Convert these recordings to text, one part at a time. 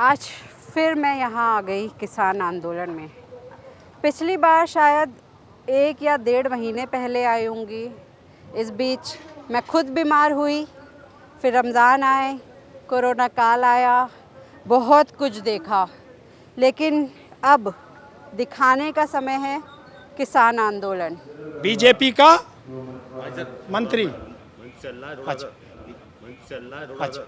आज फिर मैं यहाँ आ गई किसान आंदोलन में। पिछली बार शायद 1 या 1.5 महीने पहले आई होंगी। इस बीच मैं खुद बीमार हुई, फिर रमज़ान आए, कोरोना काल आया, बहुत कुछ देखा। लेकिन अब दिखाने का समय है किसान आंदोलन। बीजेपी का मंत्री। अच्छा अच्छा।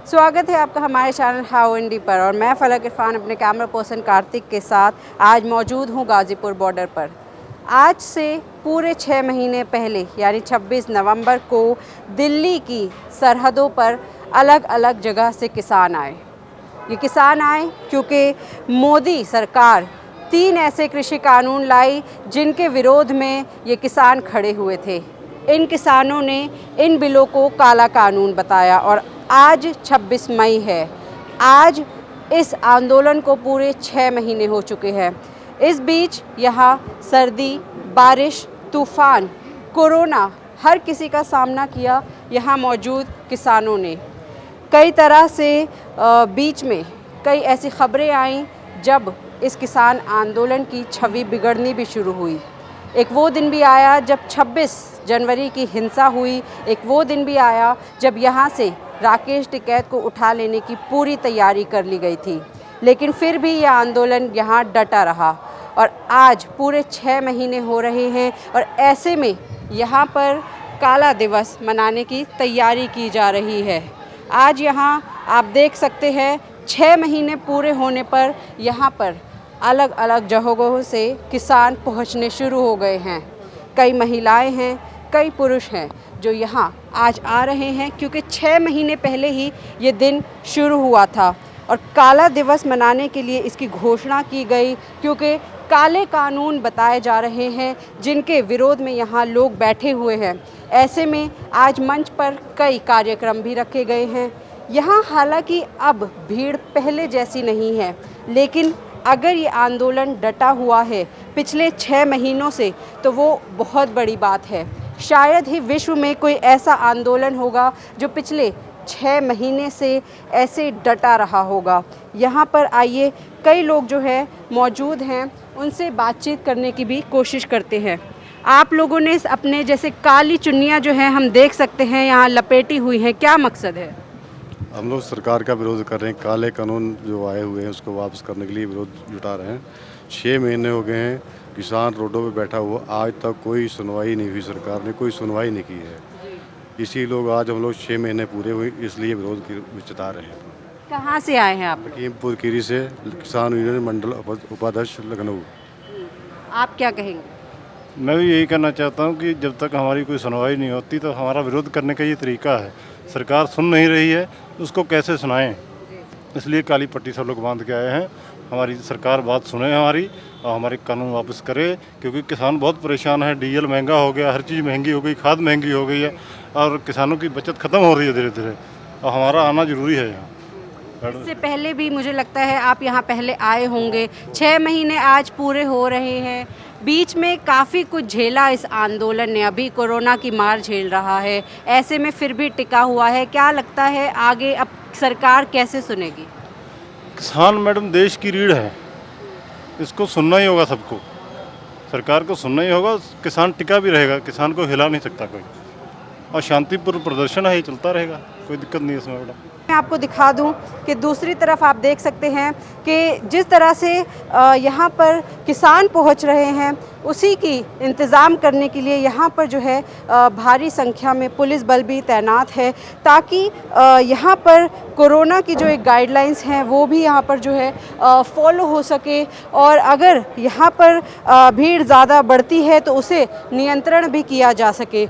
स्वागत है आपका हमारे चैनल हाउ इंडी पर, और मैं फलक इरफान अपने कैमरा पर्सन कार्तिक के साथ आज मौजूद हूँ गाज़ीपुर बॉर्डर पर। आज से पूरे 6 महीने पहले यानी 26 नवंबर को दिल्ली की सरहदों पर अलग अलग जगह से किसान आए। ये किसान आए क्योंकि मोदी सरकार 3 ऐसे कृषि कानून लाई जिनके विरोध में ये किसान खड़े हुए थे। इन किसानों ने इन बिलों को काला कानून बताया और आज 26 मई है। आज इस आंदोलन को पूरे 6 महीने हो चुके हैं। इस बीच यहाँ सर्दी, बारिश, तूफ़ान, कोरोना, हर किसी का सामना किया यहाँ मौजूद किसानों ने। कई तरह से बीच में कई ऐसी खबरें आईं जब इस किसान आंदोलन की छवि बिगड़नी भी शुरू हुई। एक वो दिन भी आया जब 26 जनवरी की हिंसा हुई। एक वो दिन भी आया जब यहाँ से राकेश टिकैत को उठा लेने की पूरी तैयारी कर ली गई थी। लेकिन फिर भी यह आंदोलन यहाँ डटा रहा और आज पूरे 6 महीने हो रहे हैं और ऐसे में यहाँ पर काला दिवस मनाने की तैयारी की जा रही है। आज यहाँ आप देख सकते हैं 6 महीने पूरे होने पर यहाँ पर अलग अलग जगहों से किसान पहुँचने शुरू हो गए हैं। कई महिलाएं हैं, कई पुरुष हैं जो यहाँ आज आ रहे हैं क्योंकि 6 महीने पहले ही ये दिन शुरू हुआ था और काला दिवस मनाने के लिए इसकी घोषणा की गई क्योंकि काले कानून बताए जा रहे हैं जिनके विरोध में यहाँ लोग बैठे हुए हैं। ऐसे में आज मंच पर कई कार्यक्रम भी रखे गए हैं। यहाँ हालांकि अब भीड़ पहले जैसी नहीं है, लेकिन अगर ये आंदोलन डटा हुआ है पिछले 6 महीनों से तो वो बहुत बड़ी बात है। शायद ही विश्व में कोई ऐसा आंदोलन होगा जो पिछले 6 महीने से ऐसे डटा रहा होगा। यहाँ पर आइए, कई लोग जो है मौजूद हैं, उनसे बातचीत करने की भी कोशिश करते हैं। आप लोगों ने अपने जैसे काली चुन्नियाँ जो हैं हम देख सकते हैं यहाँ लपेटी हुई हैं, क्या मकसद है? हम लोग सरकार का विरोध कर रहे हैं। काले कानून जो आए हुए हैं उसको वापस करने के लिए विरोध जुटा रहे हैं। 6 महीने हो गए हैं किसान रोडों पे बैठा हुआ, आज तक कोई सुनवाई नहीं हुई। सरकार ने कोई सुनवाई नहीं की है। इसी लोग आज हम लोग 6 महीने पूरे हुए इसलिए विरोध जता रहे हैं। कहाँ से आए हैं आप? लखीमपुर खीरी से किसान यूनियन मंडल उपाध्यक्ष लखनऊ। आप क्या कहेंगे? मैं भी यही कहना चाहता हूँ कि जब तक हमारी कोई सुनवाई नहीं होती तो हमारा विरोध करने का ये तरीका है। सरकार सुन नहीं रही है, उसको कैसे सुनाएं? इसलिए काली पट्टी सब लोग बांध के आए हैं। हमारी सरकार बात सुने हमारी और हमारे कानून वापस करे, क्योंकि किसान बहुत परेशान है। डीजल महंगा हो गया, हर चीज़ महंगी हो गई, खाद महंगी हो गई है और किसानों की बचत ख़त्म हो रही है धीरे धीरे, और हमारा आना ज़रूरी है यहाँ। इससे पहले भी मुझे लगता है आप यहाँ पहले आए होंगे। 6 महीने आज पूरे हो रहे हैं। बीच में काफ़ी कुछ झेला इस आंदोलन ने, अभी कोरोना की मार झेल रहा है, ऐसे में फिर भी टिका हुआ है। क्या लगता है आगे अब सरकार कैसे सुनेगी? किसान मैडम देश की रीढ़ है, इसको सुनना ही होगा सबको, सरकार को सुनना ही होगा। किसान टिका भी रहेगा, किसान को हिला नहीं सकता कोई, और शांतिपूर्ण प्रदर्शन है, ये चलता रहेगा, कोई दिक्कत नहीं है इसमें मैडम। मैं आपको दिखा दूं कि दूसरी तरफ आप देख सकते हैं कि जिस तरह से यहाँ पर किसान पहुँच रहे हैं उसी की इंतज़ाम करने के लिए यहाँ पर जो है भारी संख्या में पुलिस बल भी तैनात है, ताकि यहाँ पर कोरोना की जो एक गाइडलाइंस हैं वो भी यहाँ पर जो है फॉलो हो सके, और अगर यहाँ पर भीड़ ज़्यादा बढ़ती है तो उसे नियंत्रण भी किया जा सके।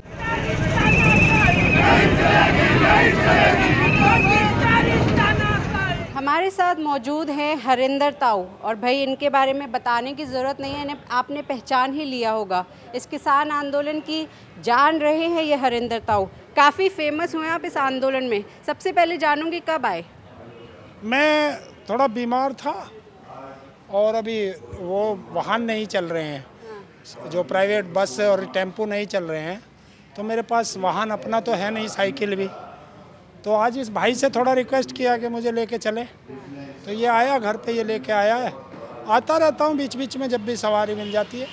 हमारे साथ मौजूद हैं हरिंदर ताऊ, और भाई इनके बारे में बताने की ज़रूरत नहीं है, इन्हें आपने पहचान ही लिया होगा। इस किसान आंदोलन की जान रहे हैं ये हरिंदर ताऊ, काफ़ी फेमस हुए आप इस आंदोलन में। सबसे पहले जानूंगी कब आए? मैं थोड़ा बीमार था और अभी वो वाहन नहीं चल रहे हैं, जो प्राइवेट बस और टेम्पो नहीं चल रहे हैं, तो मेरे पास वाहन अपना तो है नहीं, साइकिल भी। तो आज इस भाई से थोड़ा रिक्वेस्ट किया कि मुझे लेके चले, तो ये आया घर पे, ये लेके आया है। आता रहता हूँ बीच बीच में जब भी सवारी मिल जाती है,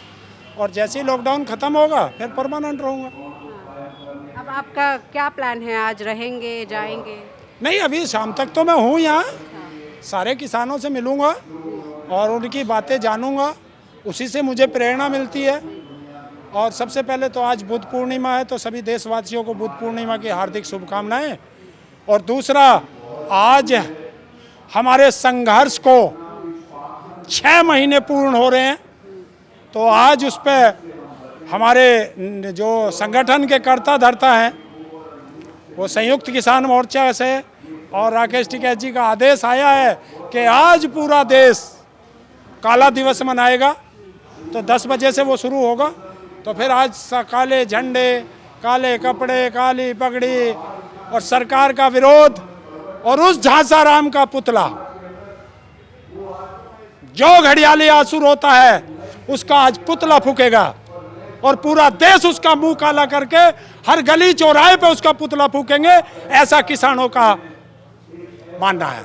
और जैसे ही लॉकडाउन ख़त्म होगा फिर परमानेंट रहूँगा। अब आपका क्या प्लान है, आज रहेंगे जाएंगे? नहीं, अभी शाम तक तो मैं हूँ यहाँ, सारे किसानों से मिलूँगा और उनकी बातें जानूँगा, उसी से मुझे प्रेरणा मिलती है। और सबसे पहले तो आज बुद्ध पूर्णिमा है, तो सभी देशवासियों को बुद्ध पूर्णिमा की हार्दिक शुभकामनाएं। और दूसरा, आज हमारे संघर्ष को 6 महीने पूर्ण हो रहे हैं, तो आज उस पर हमारे जो संगठन के कर्ता धर्ता हैं, वो संयुक्त किसान मोर्चा से और राकेश टिकैत जी का आदेश आया है कि आज पूरा देश काला दिवस मनाएगा। तो 10 बजे से वो शुरू होगा, तो फिर आज काले झंडे, काले कपड़े, काली पगड़ी और सरकार का विरोध, और उस झांसाराम का पुतला जो घड़ियाली आंसू रोता है, उसका आज पुतला फूकेगा और पूरा देश उसका मुंह काला करके हर गली चौराहे पे उसका पुतला फूकेंगे, ऐसा किसानों का मानना है।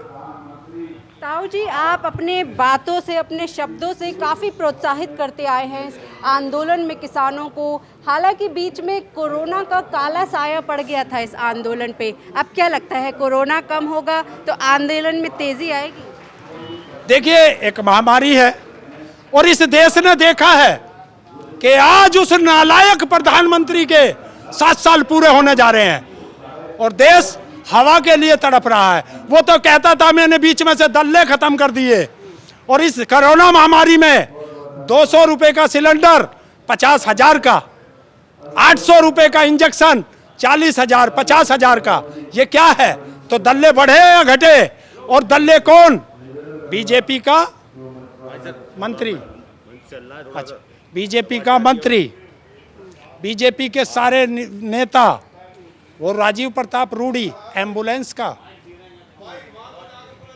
ताऊ जी, आप अपने बातों से, अपने शब्दों से काफ़ी प्रोत्साहित करते आए हैं इस आंदोलन में किसानों को। हालांकि बीच में कोरोना का काला साया पड़ गया था इस आंदोलन पे। अब क्या लगता है, कोरोना कम होगा तो आंदोलन में तेजी आएगी? देखिए, एक महामारी है और इस देश ने देखा है कि आज उस नालायक प्रधानमंत्री के 7 साल पूरे होने जा रहे हैं और देश हवा के लिए तड़प रहा है। वो तो कहता था मैंने बीच में से दल्ले खत्म कर दिए, और इस कोरोना महामारी में 200 रुपए का सिलेंडर 50,000 का, 800 रुपए का इंजेक्शन 40,000, 50,000 का, ये क्या है? तो दल्ले बढ़े या घटे? और दल्ले कौन? बीजेपी का मंत्री, अच्छा, बीजेपी का मंत्री, बीजेपी के सारे नेता, वो राजीव प्रताप रूडी, एम्बुलेंस का।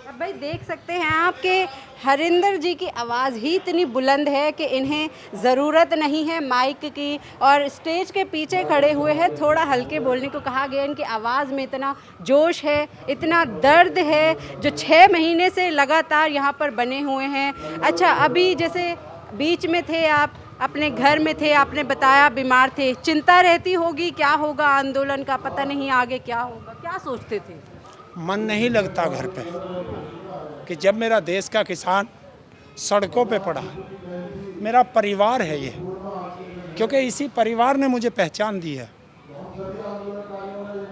अब भाई देख सकते हैं आप कि हरिंदर जी की आवाज़ ही इतनी बुलंद है कि इन्हें ज़रूरत नहीं है माइक की, और स्टेज के पीछे खड़े हुए हैं, थोड़ा हल्के बोलने को कहा गया। इनकी आवाज़ में इतना जोश है, इतना दर्द है, जो 6 महीने से लगातार यहाँ पर बने हुए हैं। अच्छा, अभी जैसे बीच में थे आप, अपने घर में थे, आपने बताया बीमार थे, चिंता रहती होगी क्या होगा आंदोलन का, पता नहीं आगे क्या होगा, क्या सोचते थे? मन नहीं लगता घर पे कि जब मेरा देश का किसान सड़कों पे पड़ा। मेरा परिवार है ये, क्योंकि इसी परिवार ने मुझे पहचान दी है,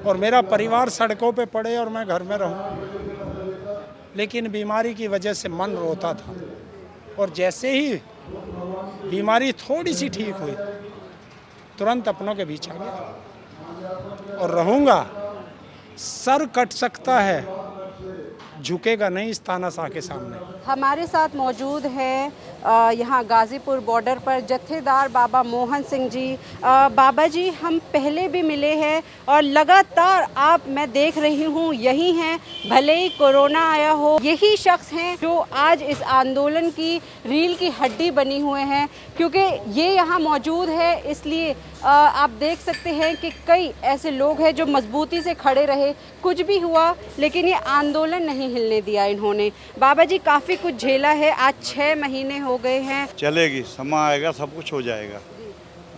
और मेरा परिवार सड़कों पे पड़े और मैं घर में रहूं। लेकिन बीमारी की वजह से मन रोता था, और जैसे ही बीमारी थोड़ी सी ठीक हुई, तुरंत अपनों के बीच आ गया और रहूँगा। सर कट सकता है, झुकेगा नहीं इस तानाशाह के सामने। हमारे साथ मौजूद हैं यहाँ गाज़ीपुर बॉर्डर पर जत्थेदार बाबा मोहन सिंह जी। बाबा जी, हम पहले भी मिले हैं और लगातार आप, मैं देख रही हूँ, यही हैं, भले ही कोरोना आया हो, यही शख्स हैं जो आज इस आंदोलन की रील की हड्डी बनी हुए हैं। क्योंकि ये यहाँ मौजूद है, इसलिए आप देख सकते हैं कि कई ऐसे लोग हैं जो मजबूती से खड़े रहे, कुछ भी हुआ लेकिन ये आंदोलन नहीं हिलने दिया इन्होंने। बाबा जी, काफ़ी कुछ झेला है, आज 6 महीने हो गए हैं। चलेगी, समय आएगा, सब कुछ हो जाएगा,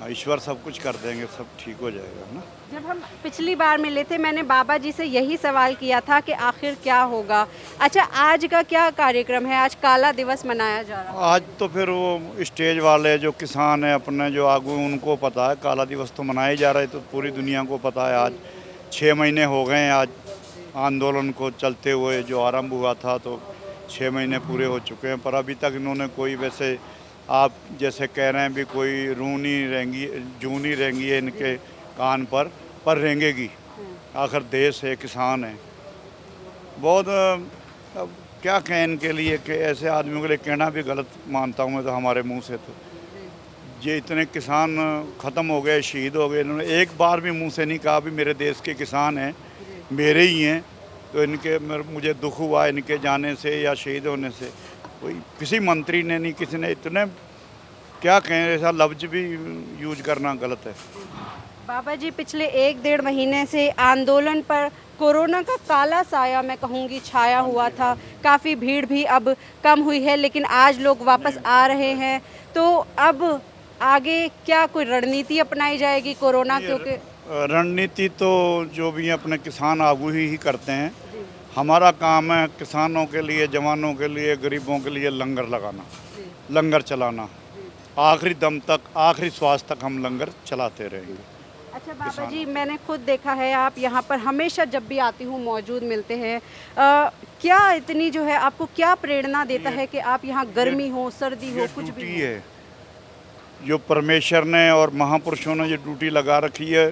ईश्वर सब कुछ कर देंगे, सब ठीक हो जाएगा ना। जब हम पिछली बार मिले थे, मैंने बाबा जी से यही सवाल किया था कि आखिर क्या होगा। अच्छा, आज का क्या कार्यक्रम है? आज काला दिवस मनाया जा रहा है। आज तो फिर वो स्टेज वाले जो किसान हैं अपने जो आगू, उनको पता है, काला दिवस तो मनाया जा रहा है, तो पूरी दुनिया को पता है। आज 6 महीने हो गए हैं आज आंदोलन को चलते हुए, जो आरंभ हुआ था तो 6 महीने पूरे हो चुके हैं, पर अभी तक इन्होंने कोई, वैसे आप जैसे कह रहे हैं भी कोई जू नहीं रहेंगी है इनके कान पर रेंगेगी। आखिर देश है, किसान है। बहुत अब क्या कहें इनके लिए कि ऐसे आदमियों के लिए कहना भी गलत मानता हूँ मैं तो, हमारे मुंह से तो। ये इतने किसान ख़त्म हो गए, शहीद हो गए, इन्होंने एक बार भी मुंह से नहीं कहा भी मेरे देश के किसान हैं, मेरे ही हैं। तो इनके मुझे दुख हुआ इनके जाने से या शहीद होने से। कोई किसी मंत्री ने नहीं, किसी ने इतने क्या कहें, ऐसा लफ्ज भी यूज करना गलत है। बाबा जी, पिछले 1-1.5 महीने से आंदोलन पर कोरोना का काला साया मैं कहूँगी छाया हुआ था। काफ़ी भीड़ भी अब कम हुई है, लेकिन आज लोग वापस आ रहे हैं। तो अब आगे क्या कोई रणनीति अपनाई जाएगी कोरोना, क्योंकि रणनीति तो जो भी अपने किसान आगू ही करते हैं। हमारा काम है किसानों के लिए, जवानों के लिए, गरीबों के लिए लंगर लगाना, लंगर चलाना। आखिरी दम तक, आखिरी श्वास तक हम लंगर चलाते रहेंगे। अच्छा बाबा जी, मैंने खुद देखा है आप यहाँ पर हमेशा जब भी आती हूँ मौजूद मिलते हैं। क्या इतनी जो है आपको क्या प्रेरणा देता है कि आप यहाँ गर्मी हो, सर्दी हो, कुछ भी ड्यूटी हो? है जो परमेश्वर ने और महापुरुषों ने ये ड्यूटी लगा रखी है।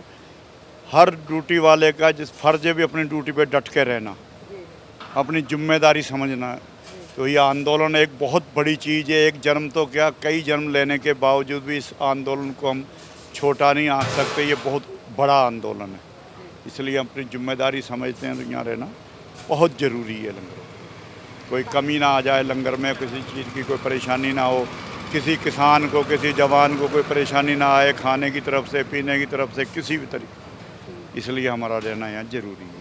हर ड्यूटी वाले का जिस फर्ज है भी अपनी ड्यूटी पे डट के रहना, अपनी जिम्मेदारी समझना। तो ये आंदोलन एक बहुत बड़ी चीज़ है। एक जन्म तो क्या, कई जन्म लेने के बावजूद भी इस आंदोलन को हम छोटा नहीं आंक सकते। ये बहुत बड़ा आंदोलन है, इसलिए हम अपनी जिम्मेदारी समझते हैं। तो यहाँ रहना बहुत ज़रूरी है। लंगर कोई कमी ना आ जाए, लंगर में किसी चीज़ की कोई परेशानी ना हो, किसी किसान को, किसी जवान को कोई परेशानी ना आए खाने की तरफ से, पीने की तरफ से, किसी भी तरीके। इसलिए हमारा रहना यहाँ ज़रूरी है।